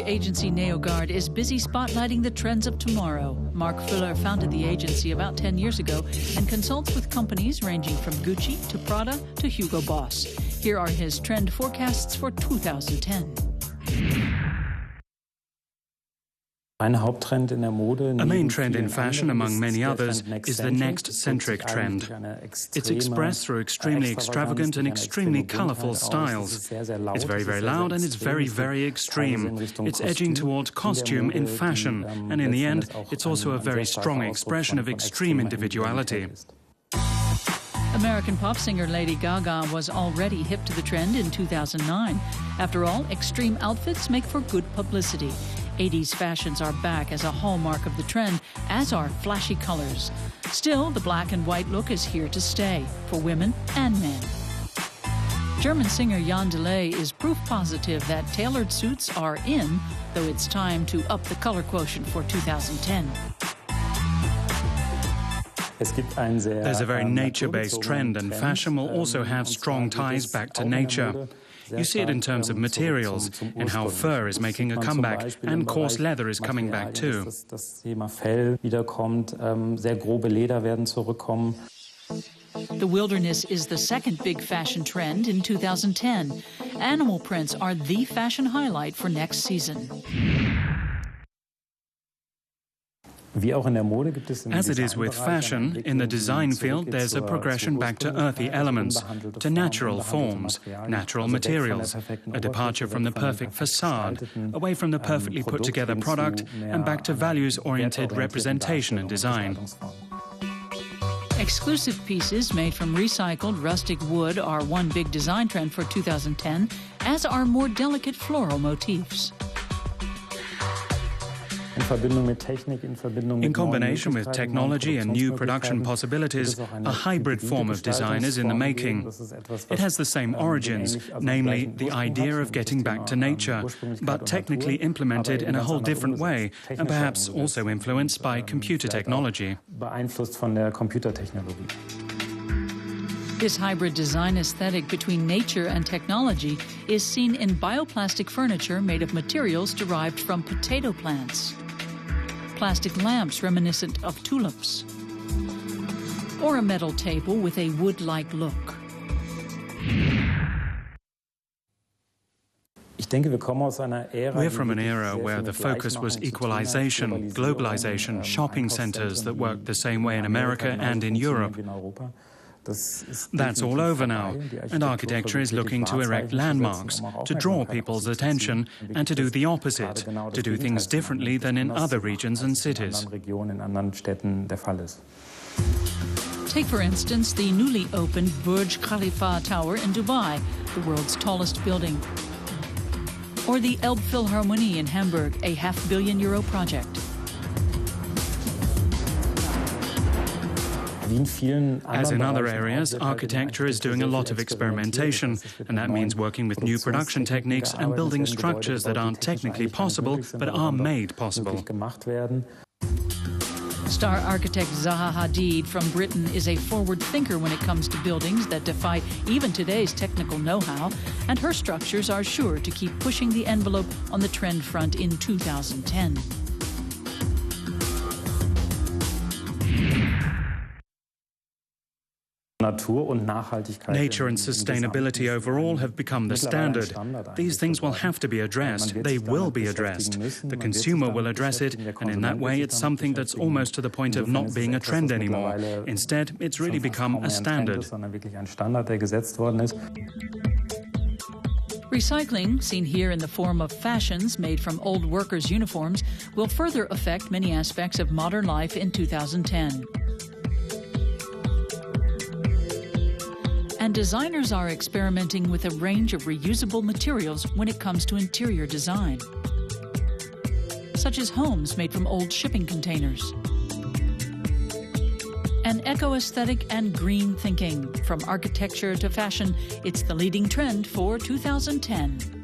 agency NeoGuard is busy spotlighting the trends of tomorrow. Mark Fuller founded the agency about 10 years ago and consults with companies ranging from Gucci to Prada to Hugo Boss. Here are his trend forecasts for 2010. A main trend in fashion, among many others, is the next-centric trend. It's expressed through extremely extravagant and extremely colorful styles. It's very, very loud and it's very, very extreme. It's edging toward costume in fashion, and in the end, it's also a very strong expression of extreme individuality. American pop singer Lady Gaga was already hip to the trend in 2009. After all, extreme outfits make for good publicity. 80s fashions are back as a hallmark of the trend, as are flashy colors. Still, the black and white look is here to stay, for women and men. German singer Jan Delay is proof positive that tailored suits are in, though it's time to up the color quotient for 2010. There's a very nature-based trend, and fashion will also have strong ties back to nature. You see it in terms of materials, in how fur is making a comeback, and coarse leather is coming back too. The wilderness is the second big fashion trend in 2010. Animal prints are the fashion highlight for next season. As it is with fashion, in the design field there's a progression back to earthy elements, to natural forms, natural materials, a departure from the perfect facade, away from the perfectly put together product, and back to values-oriented representation and design. Exclusive pieces made from recycled rustic wood are one big design trend for 2010, as are more delicate floral motifs. In combination with technology and new production possibilities, a hybrid form of design is in the making. It has the same origins, namely the idea of getting back to nature, but technically implemented in a whole different way, and perhaps also influenced by computer technology. This hybrid design aesthetic between nature and technology is seen in bioplastic furniture made of materials derived from potato plants, plastic lamps reminiscent of tulips, or a metal table with a wood-like look. We're from an era where the focus was equalization, globalization, shopping centers that worked the same way in America and in Europe. That's all over now, and architecture is looking to erect landmarks, to draw people's attention, and to do the opposite, to do things differently than in other regions and cities. Take, for instance, the newly opened Burj Khalifa Tower in Dubai, the world's tallest building, or the Elbphilharmonie in Hamburg, a €500 million project. As in other areas, architecture is doing a lot of experimentation, and that means working with new production techniques and building structures that aren't technically possible, but are made possible. Star architect Zaha Hadid from Britain is a forward thinker when it comes to buildings that defy even today's technical know-how, and her structures are sure to keep pushing the envelope on the trend front in 2010. Nature and sustainability overall have become the standard. These things will have to be addressed. They will be addressed. The consumer will address it, and in that way it's something that's almost to the point of not being a trend anymore. Instead, it's really become a standard. Recycling, seen here in the form of fashions made from old workers' uniforms, will further affect many aspects of modern life in 2010. And designers are experimenting with a range of reusable materials when it comes to interior design, such as homes made from old shipping containers. An eco-aesthetic and green thinking, from architecture to fashion, it's the leading trend for 2010.